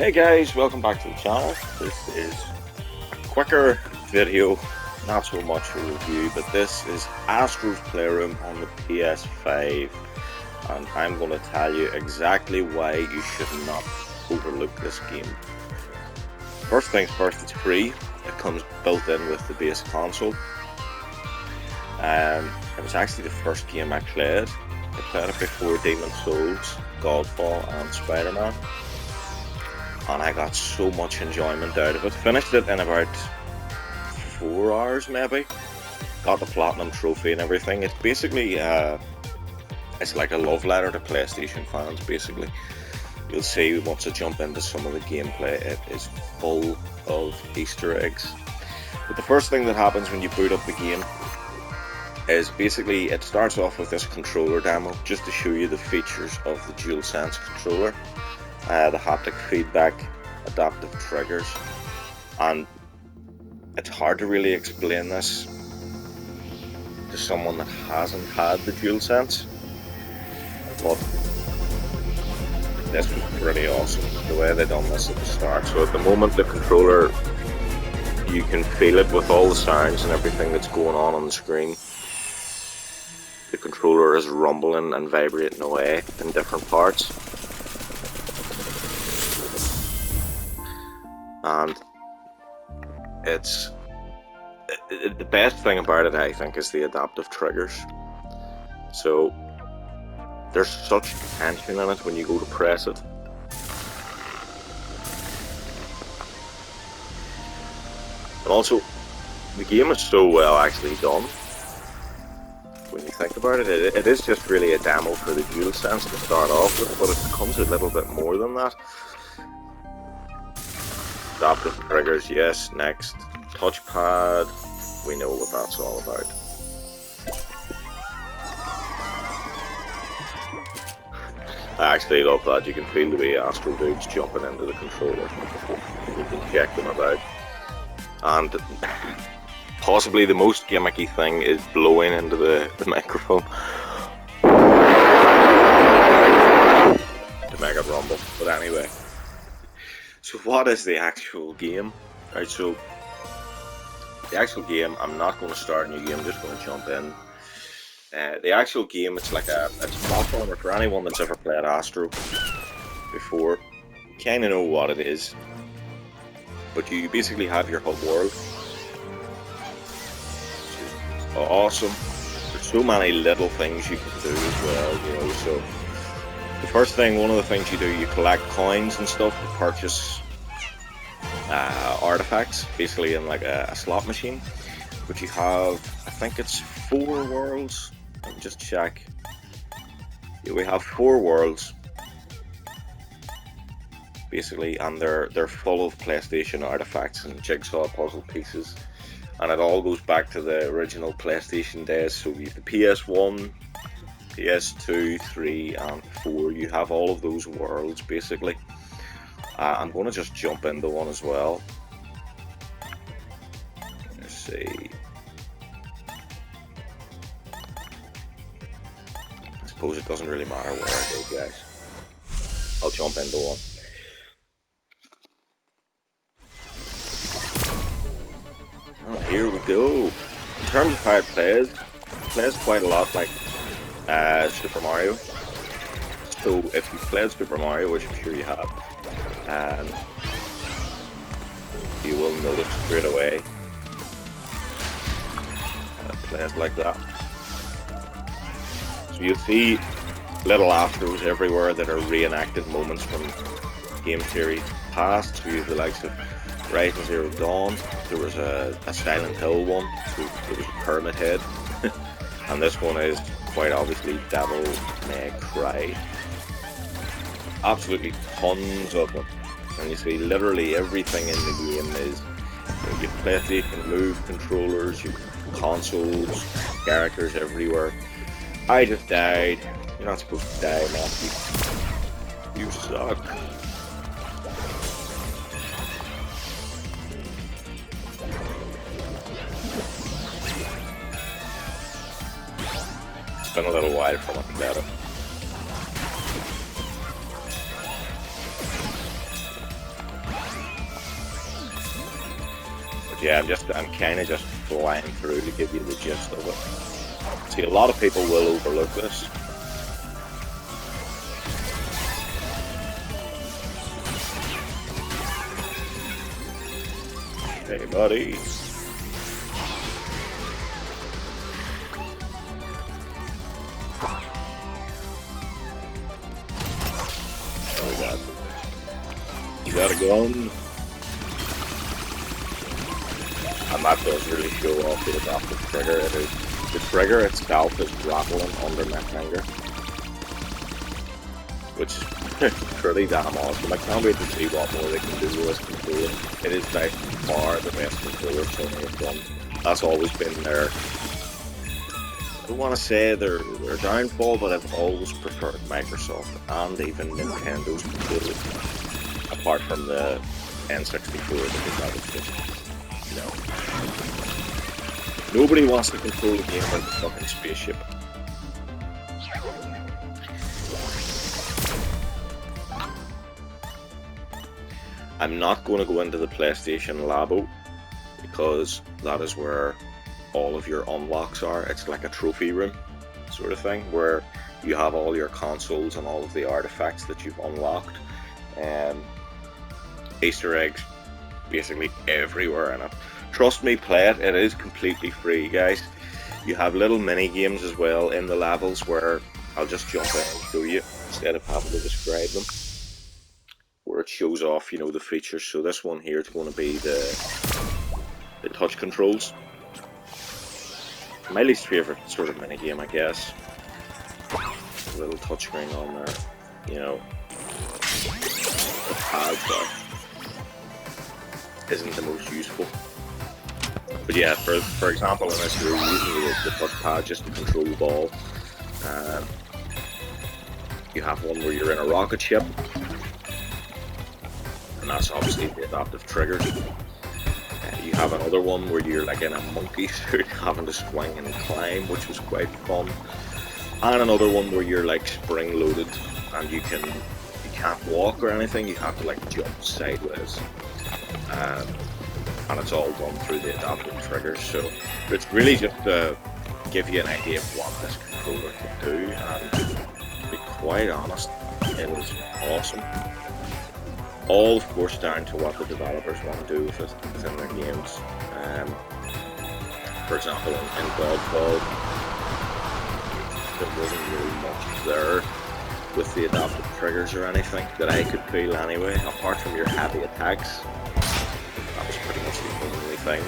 Hey guys, welcome back to the channel. This is a quicker video, not so much a review, but this is Astro's Playroom on the PS5, and I'm going to tell you exactly why you should not overlook this game. First things first, it's free. It comes built in with the base console. It was actually the first game I played. I played it before Demon's Souls, Godfall and Spider-Man. And I got so much enjoyment out of it. Finished it in about 4 hours maybe. Got the platinum trophy and everything. It's basically it's like a love letter to PlayStation fans basically. You'll see once I jump into some of the gameplay, it is full of Easter eggs. But the first thing that happens when you boot up the game is basically it starts off with this controller demo just to show you the features of the DualSense controller. The haptic feedback, adaptive triggers, and it's hard to really explain this to someone that hasn't had the DualSense, but this was pretty awesome, the way they done this at the start. So at the moment the controller, you can feel it with all the sounds and everything that's going on the screen. The controller is rumbling and vibrating away in different parts. And the best thing about it, I think, is the adaptive triggers. So there's such tension in it when you go to press it. And also, the game is so well actually done. When you think about it, it is just really a demo for the DualSense to start off with, but it becomes a little bit more than that. Adaptive triggers, yes. Next, touchpad, we know what that's all about. I actually love that. You can feel the way Astro dudes jumping into the controller. You can check them about. And possibly the most gimmicky thing is blowing into the microphone to make it rumble. But anyway. So what is the actual game? Right, so the actual game, I'm not going to start a new game, I'm just going to jump in. The actual game, it's like it's a platformer for anyone that's ever played Astro before. You kind of know what it is, but you basically have your hub world. It's awesome. There's so many little things you can do as well, you know. So the first thing, one of the things you do, you collect coins and stuff to purchase artifacts, basically in like a slot machine. But you have, I think it's 4 worlds. Let me just check. Yeah, we have 4 worlds, basically, and they're full of PlayStation artifacts and jigsaw puzzle pieces. And it all goes back to the original PlayStation days. So you have the PS1, PS2, 3 and 4, you have all of those worlds basically. I'm going to just jump into one as well. Let's see. I suppose it doesn't really matter where I go, guys. I'll jump into one. Oh, here we go. In terms of how it plays quite a lot like Super Mario. So if you've played Super Mario, which I'm sure you have, you will notice straight away it plays like that. So you'll see little Astros everywhere that are reenacted moments from game series past. So you have the likes of Horizon Zero Dawn, there was a Silent Hill one, so there was a Pyramid Head, and this one is quite obviously Devil May Cry. Absolutely tons of them, and you see literally everything in the game is, you have PlayStation Move controllers, you have consoles, characters everywhere. I just died. You're not supposed to die, Matthew. You suck. It's been a little while from it, better. yeah, I'm kind of just flying through to give you the gist of it. See, a lot of people will overlook this. Hey, buddy. You got a gun. And that does really show off the adaptive trigger. The trigger itself is rattling under my finger, which is pretty damn awesome. I can't wait to see what more they can do with this controller. It is by far the best controller Sony have done. That's always been their, I don't want to say their downfall, but I've always preferred Microsoft and even Nintendo's controllers, apart from the N64, because that was just, you know, nobody wants to control a game like a fucking spaceship. I'm not going to go into the PlayStation Labo because that is where all of your unlocks are. It's like a trophy room sort of thing where you have all your consoles and all of the artifacts that you've unlocked. Easter eggs basically everywhere in it. Trust me, play it. It is completely free, guys. You have little mini games as well in the levels where I'll just jump in and show you instead of having to describe them, where it shows off, you know, the features. So this one here is going to be the touch controls. My least favorite sort of mini game, I guess. A little touchscreen on there, you know. The pad isn't the most useful. But yeah, for example, in this you're using the touchpad just to control the ball. You have one where you're in a rocket ship, and that's obviously the adaptive triggers. You have another one where you're like in a monkey suit having to swing and climb, which was quite fun. And another one where you're like spring loaded and you can't walk or anything, you have to like jump sideways. And it's all done through the adaptive triggers, so it's really just to give you an idea of what this controller can do, and to be quite honest, it is awesome. All of course down to what the developers want to do with it within their games. For example, in Godfall, there wasn't really much there with the adaptive triggers or anything that I could feel anyway, apart from your heavy attacks. That was pretty much the only thing.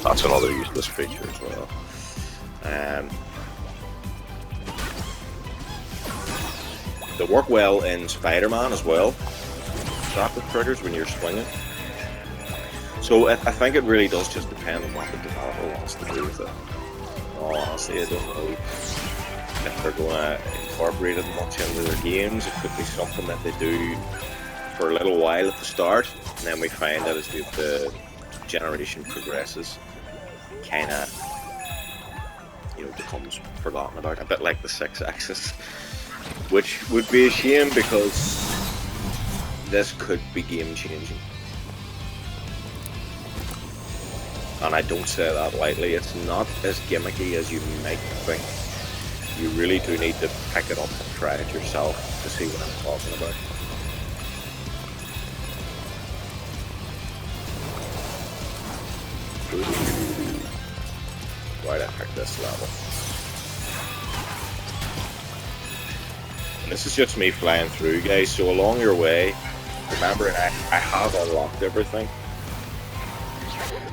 That's another useless feature as well. They work well in Spider-Man as well, adaptive triggers when you're swinging. So I think it really does just depend on what the developer wants to do with it. Honestly, I don't know if they're going to incorporate it much into their games. It could be something that they do for a little while at the start, and then we find that as the generation progresses, kind of, you know, becomes forgotten about, a bit like the 6-axis, which would be a shame because this could be game changing. And I don't say that lightly. It's not as gimmicky as you might think. You really do need to pick it up and try it yourself to see what I'm talking about. Why did I pick this level? And this is just me flying through, guys, so along your way, remember, I have unlocked everything.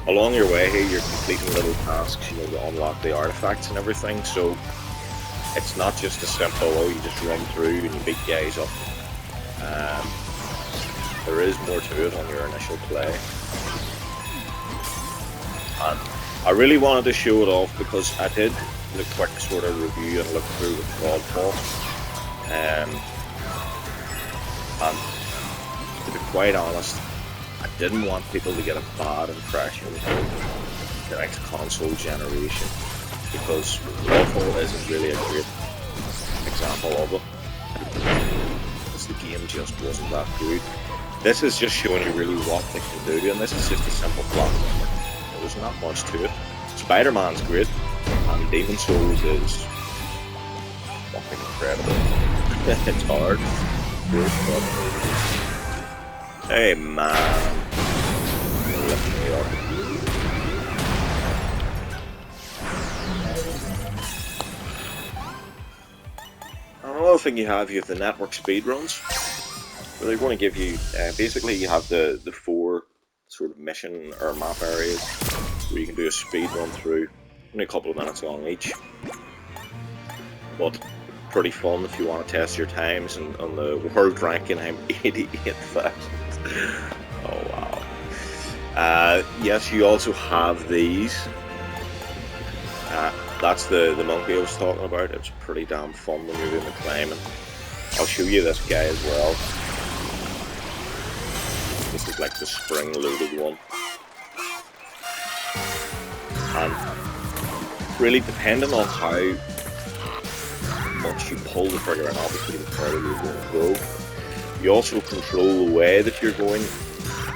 Along your way here, you're completing little tasks, you know, to unlock the artifacts and everything, so it's not just a simple, oh, you just run through and you beat guys up. There is more to it on your initial play. And I really wanted to show it off because I did the quick sort of review and look through with Godfall. And to be quite honest, I didn't want people to get a bad impression of the next console generation, because Godfall isn't really a great example of it. because the game just wasn't that good. This is just showing you really what they can do, and this is just a simple platformer. There's not much to it. Spider-Man's great, and Demon Souls is fucking incredible. It's hard. Hey man. Lift me up. Another thing you have the network speedruns. Where they're going to give you, basically you have the 4 sort of mission or map areas where you can do a speed run through, only a couple of minutes long each. But pretty fun if you want to test your times, and on the world ranking I'm 88,000. Oh wow. Yes, you also have these. That's the monkey I was talking about. It's pretty damn fun when you're doing the climbing. I'll show you this guy as well. This is like the spring-loaded one. And really, depending on how much you pull the trigger, and obviously the further you're going to go, you also control the way that you're going,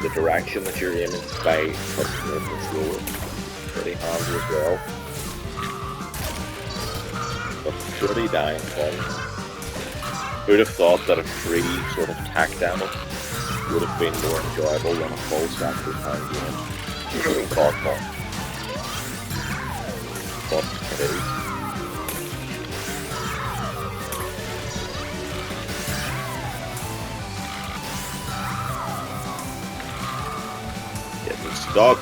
the direction that you're aiming by touching your controller. Pretty handy as well. But pretty dang fun. Who'd have thought that a free sort of tack demo would have been more enjoyable than a full factor time game? Really thoughtful. But it is. Getting stuck.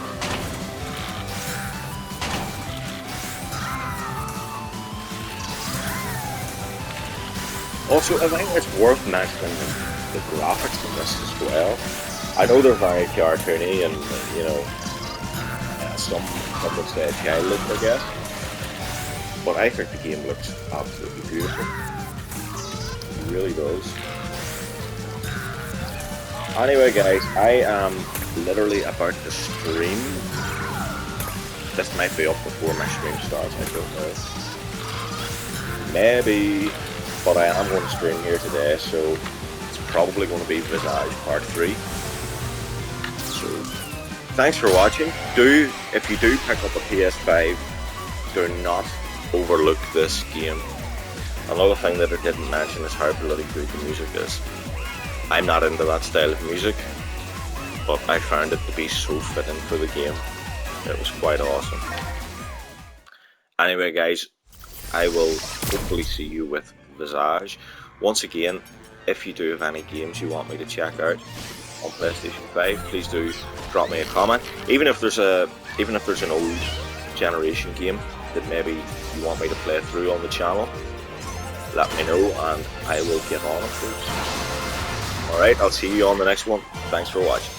Also, I think it's worth mentioning the graphics in this as well. I know they're very cartoony and, you know, some would say childish, I guess. But I think the game looks absolutely beautiful. It really does. Anyway guys, I am literally about to stream. This might be up before my stream starts, I don't know. Maybe. But I am going to stream here today, so it's probably going to be Visage Part 3. So, thanks for watching. If you do pick up a PS5, do not overlook this game. Another thing that I didn't mention is how bloody good the music is. I'm not into that style of music, but I found it to be so fitting for the game. It was quite awesome. Anyway guys, I will hopefully see you with Visage. Once again, if you do have any games you want me to check out on PlayStation 5, please do drop me a comment. Even if there's an old generation game that maybe you want me to play through on the channel, let me know and I will get on it. Alright, I'll see you on the next one. Thanks for watching.